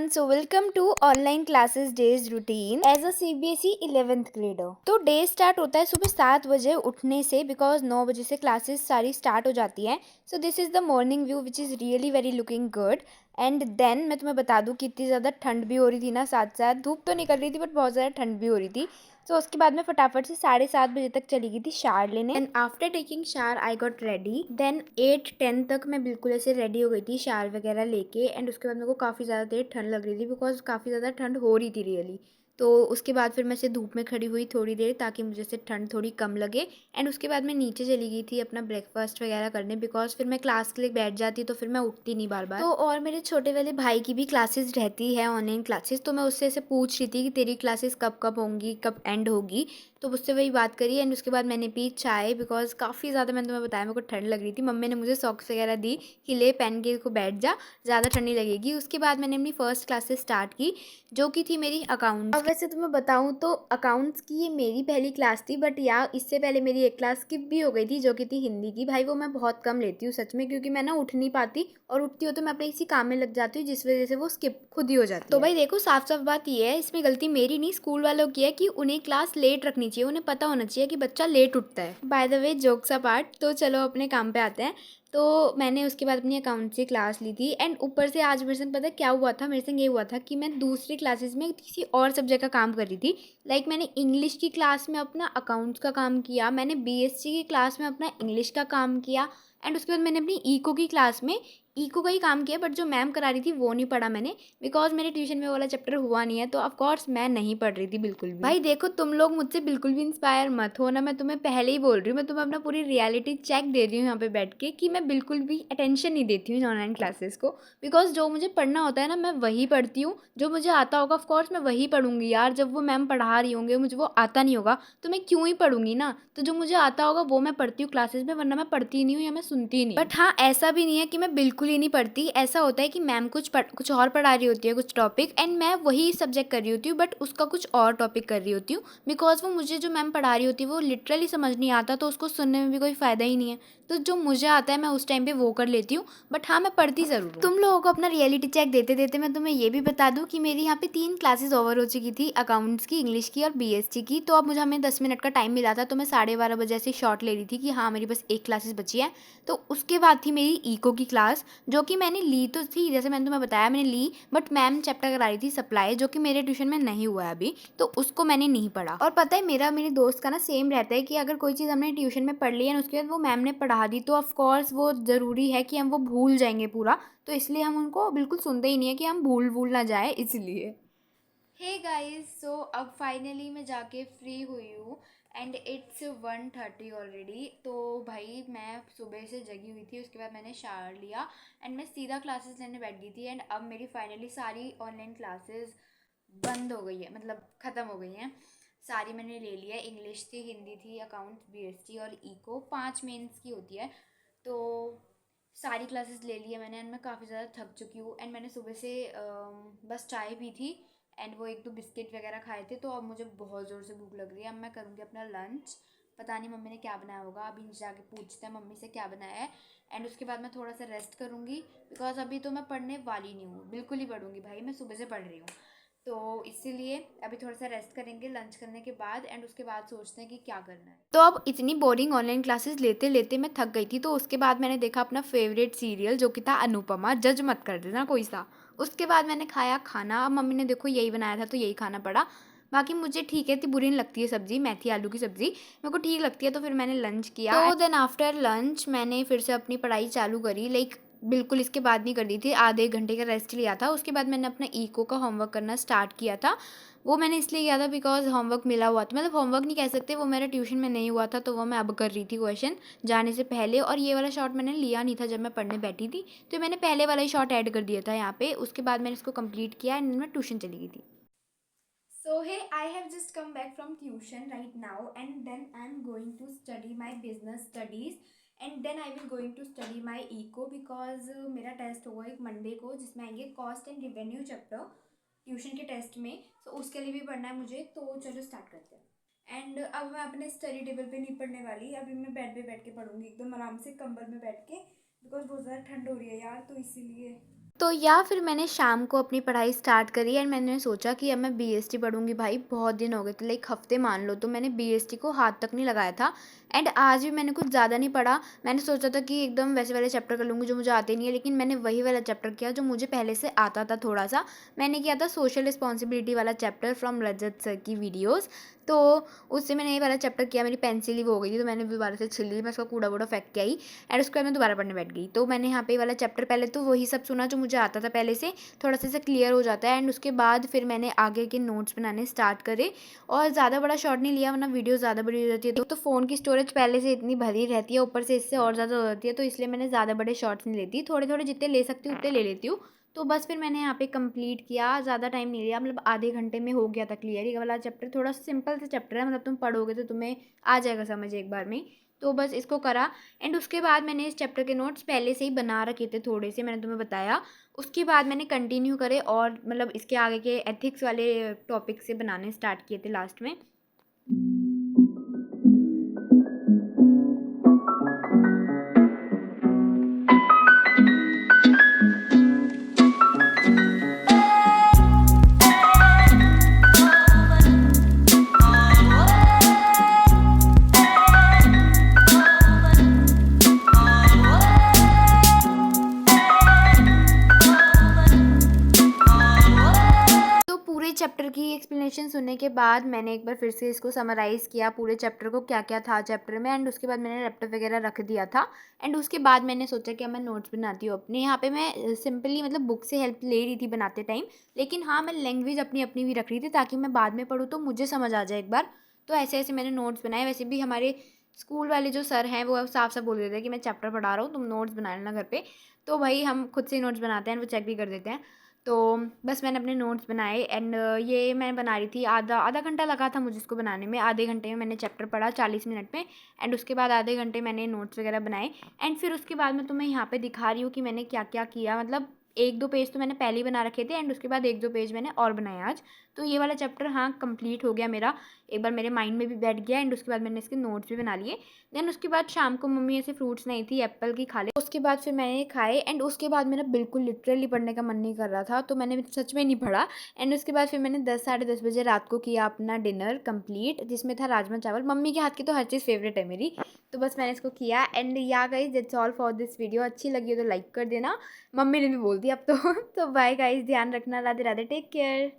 everyone, so welcome to online classes days routine as a CBSE 11th grader। तो day start होता है सुबह 7 बजे उठने से बिकॉज 9 बजे से क्लासेस सारी स्टार्ट हो जाती हैं। So this is the morning view which is really very looking good. And then मैं तुम्हें बता दूँ कि इतनी ज़्यादा ठंड भी हो रही थी ना, साथ साथ धूप तो निकल रही थी बट बहुत ज़्यादा ठंड भी हो रही थी। तो उसके बाद मैं फटाफट से 7:30 बजे तक चली गई थी शावर लेने। And after taking shower I got ready. Then 8-10 तक मैं बिल्कुल ऐसे रेडी हो गई थी शावर वगैरह लेके। एंड उसके बाद मेरे को काफ़ी ज़्यादा देर ठंड लग रही थी बिकॉज काफ़ी ज़्यादा ठंड हो रही थी रियली। तो उसके बाद फिर मैं से धूप में खड़ी हुई थोड़ी देर ताकि मुझे से ठंड थोड़ी कम लगे। एंड उसके बाद मैं नीचे चली गई थी अपना ब्रेकफास्ट वगैरह करने बिकॉज फिर मैं क्लास के लिए बैठ जाती तो फिर मैं उठती नहीं बार बार। तो और मेरे छोटे वाले भाई की भी क्लासेस रहती है, ऑनलाइन क्लासेस। तो मैं उससे ऐसे पूछ रही थी कि तेरी क्लासेस कब कब होंगी, कब एंड होगी। तो उससे वही बात करी। एंड उसके बाद मैंने पी चाय बिकॉज काफ़ी ज़्यादा, मैंने तुम्हें बताया, मेरे को ठंड लग रही थी। मम्मी ने मुझे सॉक्स वगैरह दी कि ले पहन के को बैठ जा, ज़्यादा ठंड नहीं लगेगी। उसके बाद मैंने अपनी फर्स्ट क्लासेस स्टार्ट की जो कि थी मेरी अकाउंट्स। अब वैसे तुम्हें बताऊँ तो अकाउंट्स की ये मेरी पहली क्लास थी, बट यार इससे पहले मेरी एक क्लास स्किप भी हो गई थी जो कि थी हिंदी की। भाई वो मैं बहुत कम लेती हूँ सच में, क्योंकि मैं ना उठ नहीं पाती और उठती हो तो मैं अपने किसी काम में लग जाती हूँ जिस वजह से वो स्किप खुद ही हो जाती है। तो भाई देखो, साफ साफ बात ये है, इसमें गलती मेरी नहीं स्कूल वालों की है कि उन्हें क्लास लेट रखनी चाहिए। उन्हें पता होना चाहिए कि बच्चा लेट उठता है। By the way, jokes apart, तो चलो अपने काम पे आते हैं। तो मैंने उसके बाद अपनी अकाउंट से क्लास ली थी। एंड ऊपर से आज मेरे से पता क्या हुआ था, मेरे से ये हुआ था कि मैं दूसरी क्लासेस में किसी और सब्जेक्ट का काम कर रही थी। लाइक मैंने इंग्लिश की क्लास में अपना अकाउंट्स का काम किया, मैंने बीएससी की क्लास में अपना इंग्लिश का काम किया। एंड उसके बाद मैंने अपनी ईको की क्लास में ईको का ही काम किया, बट जो मैम करा रही थी वो नहीं पढ़ा मैंने बिकॉज मेरे ट्यूशन में वो वाला चैप्टर हुआ नहीं है। तो ऑफकोर्स मैं नहीं पढ़ रही थी बिल्कुल भी। भाई देखो, तुम लोग मुझसे बिल्कुल भी इंस्पायर मत हो ना, मैं तुम्हें पहले ही बोल रही हूँ। मैं तुम्हें अपना पूरी रियलिटी चेक दे रही हूँ यहाँ पे बैठ के कि मैं बिल्कुल भी अटेंशन नहीं देती हूँ इन ऑनलाइन क्लासेस को। बिकॉज जो मुझे पढ़ना होता है ना, मैं वही पढ़ती हूँ। जो मुझे आता होगा ऑफकोर्स मैं वही पढ़ूंगी यार। जब वो मैम पढ़ा रही होंगे, मुझे वो आता नहीं होगा तो मैं क्यों ही पढ़ूंगी ना। तो जो मुझे आता होगा वो मैं पढ़ती हूँ क्लासेस में, वरना मैं पढ़ती नहीं हूँ या मैं सुनती नहीं। बट हाँ, ऐसा भी नहीं है कि मैं बिल्कुल ही नहीं पढ़ती। ऐसा होता है कि मैम कुछ और पढ़ा रही होती है, कुछ टॉपिक, एंड मैं वही सब्जेक्ट कर रही होती हूँ बट उसका कुछ और टॉपिक कर रही होती हूँ। बिकॉज वो मुझे जो मैम पढ़ा रही होती है वो लिटरली समझ नहीं आता, तो उसको सुनने में भी कोई फ़ायदा ही नहीं है। तो जो मुझे आता है मैं उस टाइम पे वो कर लेती हूँ। बट हाँ, मैं पढ़ती ज़रूर हूँ। तुम लोगों को अपना रियलिटी चेक देते देते मैं तुम्हें ये भी बता दूँ कि मेरी यहाँ पे 3 क्लासेस ओवर हो चुकी थी, अकाउंट्स की, इंग्लिश की और बीएससी की। तो अब मुझे हमें 10 मिनट का टाइम मिला था, तो मैं 12:30 बजे ऐसे शॉर्ट ले रही थी कि हाँ मेरी बस एक क्लासेस बची है। तो उसके बाद थी मेरी ईको की क्लास, जो कि मैंने ली तो थी, जैसे मैंने तुम्हें बताया मैंने ली, बट मैम चैप्टर करा रही थी सप्लाई, जो कि मेरे ट्यूशन में नहीं हुआ है अभी, तो उसको मैंने नहीं पढ़ा। और पता है मेरा मेरे दोस्त का ना सेम रहता है कि अगर कोई चीज़ हमने ट्यूशन में पढ़ ली है उसके बाद वो मैम ने पढ़ा दी तो ऑफकोर्स वो ज़रूरी है कि हम वो भूल जाएंगे पूरा। तो इसलिए हम उनको बिल्कुल सुनते ही नहीं है कि हम भूल ना जाए, इसलिए। हे गाइस, सो अब फाइनली मैं जाके फ्री हुई हूँ एंड इट्स 1:30 ऑलरेडी। तो भाई मैं सुबह से जगी हुई थी, उसके बाद मैंने शावर लिया एंड मैं सीधा क्लासेस लेने बैठ गई थी। एंड अब मेरी फाइनली सारी ऑनलाइन क्लासेस बंद हो गई है, मतलब ख़त्म हो गई हैं सारी। मैंने ले लिया, इंग्लिश थी, हिंदी थी, अकाउंट्स, बीएसटी और इको, 5 मेंस की होती है। तो सारी क्लासेस ले ली है मैंने एंड मैं काफ़ी ज़्यादा थक चुकी हूँ। एंड मैंने सुबह से बस चाय पी थी एंड वो 1-2 बिस्किट वगैरह खाए थे। तो अब मुझे बहुत ज़ोर से भूख लग रही है। अब मैं करूँगी अपना लंच, पता नहीं मम्मी ने क्या बनाया होगा, अभी जाके पूछते हैं मम्मी से क्या बनाया है। एंड उसके बाद मैं थोड़ा सा रेस्ट करूँगी बिकॉज अभी तो मैं पढ़ने वाली नहीं हूँ, बिल्कुल ही पढ़ूँगी भाई, मैं सुबह से पढ़ रही हूँ। तो इसीलिए अभी थोड़ा सा रेस्ट करेंगे लंच करने के बाद एंड उसके बाद सोचते हैं कि क्या करना है। तो अब इतनी बोरिंग ऑनलाइन क्लासेस लेते लेते मैं थक गई थी। तो उसके बाद मैंने देखा अपना फेवरेट सीरियल जो कि था अनुपमा, जज मत कर देना कोई सा। उसके बाद मैंने खाया खाना। अब मम्मी ने देखो यही बनाया था तो यही खाना पड़ा। बाकी मुझे ठीक है, इतनी बुरी नहीं लगती है सब्जी, मेथी आलू की सब्जी मेरे को ठीक लगती है। तो फिर मैंने लंच किया। तो देन आफ्टर लंच मैंने फिर से अपनी पढ़ाई चालू करी। लाइक बिल्कुल इसके बाद नहीं कर दी थी, आधे 1 घंटे का रेस्ट लिया था। उसके बाद मैंने अपना इको का होमवर्क करना स्टार्ट किया था। वो मैंने इसलिए किया था बिकॉज होमवर्क मिला हुआ था, मतलब होमवर्क नहीं कह सकते, वो मेरा ट्यूशन में नहीं हुआ था तो वो मैं अब कर रही थी क्वेश्चन जाने से पहले। और ये वाला शॉट मैंने लिया नहीं था जब मैं पढ़ने बैठी थी, तो मैंने पहले वाला ही शॉट ऐड कर दिया था यहाँ पे। उसके बाद मैंने इसको कंप्लीट किया एंड मैं ट्यूशन चली गई थी। So hey, I have just come back from tuition right now and then I'm going to study my business studies and then I will going to study my eco because मेरा test होगा एक Monday को जिसमें आएंगे cost and revenue chapter tuition के test में। तो उसके लिए भी पढ़ना है मुझे, तो चलो स्टार्ट करते हैं। एंड अब मैं अपने स्टडी टेबल पे नहीं पढ़ने वाली, अभी मैं बेड पे बैठ के पढ़ूंगी एकदम आराम से कंबल में बैठ के बिकॉज बहुत ज़्यादा ठंड हो रही है यार, तो इसीलिए। तो या फिर मैंने शाम को अपनी पढ़ाई स्टार्ट करी एंड मैंने सोचा कि अब मैं बीएसटी पढ़ूंगी। भाई बहुत दिन हो गए थे, लाइक हफ्ते मान लो, तो मैंने बीएसटी को हाथ तक नहीं लगाया था। एंड आज भी मैंने कुछ ज़्यादा नहीं पढ़ा। मैंने सोचा था कि एकदम वैसे वाले चैप्टर कर लूँगी जो मुझे आते नहीं है, लेकिन मैंने वही वाला चैप्टर किया जो मुझे पहले से आता था थोड़ा सा। मैंने किया था सोशल रिस्पॉन्सिबिलिटी वाला चैप्टर फ्रॉम रजत सर की वीडियोज़। तो उससे मैंने ये वाला चैप्टर किया। मेरी पेंसिल ही वो हो गई थी, तो मैंने दोबारा से छिल ली, मैं उसका कूड़ा वूड़ा फेंक के आई। एंड उसके बाद मैं दोबारा पढ़ने बैठ गई। तो मैंने यहाँ पे ये वाला चैप्टर पहले तो वही सब सुना जो मुझे आता था पहले से, थोड़ा सा क्लियर हो जाता है। एंड उसके बाद फिर मैंने आगे के नोट्स बनाने स्टार्ट करे और ज़्यादा बड़ा शॉट नहीं लिया, वरना वीडियो ज़्यादा बड़ी हो जाती है। तो फ़ोन की स्टोरेज पहले से इतनी भरी रहती है, ऊपर से इससे और ज़्यादा हो जाती है, तो इसलिए मैंने ज़्यादा बड़े शॉट्स नहीं लेती, थोड़े थोड़े जितने ले सकती हूँ उतने ले लेती हूँ। तो बस फिर मैंने यहाँ पे कंप्लीट किया, ज़्यादा टाइम नहीं लिया, मतलब आधे घंटे में हो गया था क्लियर। ये वाला चैप्टर थोड़ा सिंपल सा चैप्टर है, मतलब तुम पढ़ोगे तो तुम्हें आ जाएगा समझ एक बार में। तो बस इसको करा। एंड उसके बाद मैंने इस चैप्टर के नोट्स पहले से ही बना रखे थे थोड़े से, मैंने तुम्हें बताया। उसके बाद मैंने कंटिन्यू करे और मतलब इसके आगे के एथिक्स वाले टॉपिक से बनाने स्टार्ट किए थे लास्ट में। तो पूरे चैप्टर की एक्सप्लेनेशन सुनने के बाद मैंने एक बार फिर से इसको समराइज़ किया, पूरे चैप्टर को क्या क्या था चैप्टर में। एंड उसके बाद मैंने लैपटॉप वगैरह रख दिया था। एंड उसके बाद मैंने सोचा कि अब मैं नोट्स बनाती हूँ अपने। यहाँ पे मैं सिंपली मतलब बुक से हेल्प ले रही थी बनाते टाइम, लेकिन हाँ मैं लैंग्वेज अपनी अपनी भी रख रही थी ताकि मैं बाद में पढ़ूँ तो मुझे समझ आ जाए एक बार। तो ऐसे ऐसे मैंने नोट्स बनाए। वैसे भी हमारे स्कूल वाले जो सर हैं वो साफ साफ बोल देते हैं कि मैं चैप्टर पढ़ा रहा हूँ, तुम नोट्स बना लेना घर पे। तो भाई हम खुद से नोट्स बनाते हैं, वो चेक भी कर देते हैं। तो बस मैंने अपने नोट्स बनाए। एंड ये मैं बना रही थी, आधा आधा घंटा लगा था मुझे इसको बनाने में। आधे घंटे में मैंने चैप्टर पढ़ा 40 मिनट में। एंड उसके बाद आधे घंटे मैंने नोट्स वगैरह बनाए। एंड फिर उसके बाद मैं तुम्हें यहाँ पे दिखा रही हूँ कि मैंने क्या क्या किया। मतलब एक दो पेज तो मैंने पहले ही बना रखे थे, एंड उसके बाद एक दो पेज मैंने और बनाए आज। तो ये वाला चैप्टर हाँ कंप्लीट हो गया मेरा, एक बार मेरे माइंड में भी बैठ गया। एंड उसके बाद मैंने इसके नोट्स भी बना लिए। देन उसके बाद शाम को मम्मी ऐसे फ्रूट्स नहीं थी, एप्पल की खा ले। उसके बाद फिर मैंने खाए। एंड उसके बाद मेरा बिल्कुल लिटरली पढ़ने का मन नहीं कर रहा था, तो मैंने सच में नहीं पढ़ा। एंड उसके बाद फिर मैंने 10 साढ़े 10 बजे रात को किया अपना डिनर कंप्लीट, जिसमें था राजमा चावल। मम्मी के हाथ की तो हर चीज़ फेवरेट है मेरी। तो बस मैंने इसको किया। एंड या guys that's all for this video. अच्छी लगी हो तो लाइक कर देना, मम्मी ने भी बोल दिया अब तो। तो बाय गाइस, ध्यान रखना, राधे राधे, टेक केयर।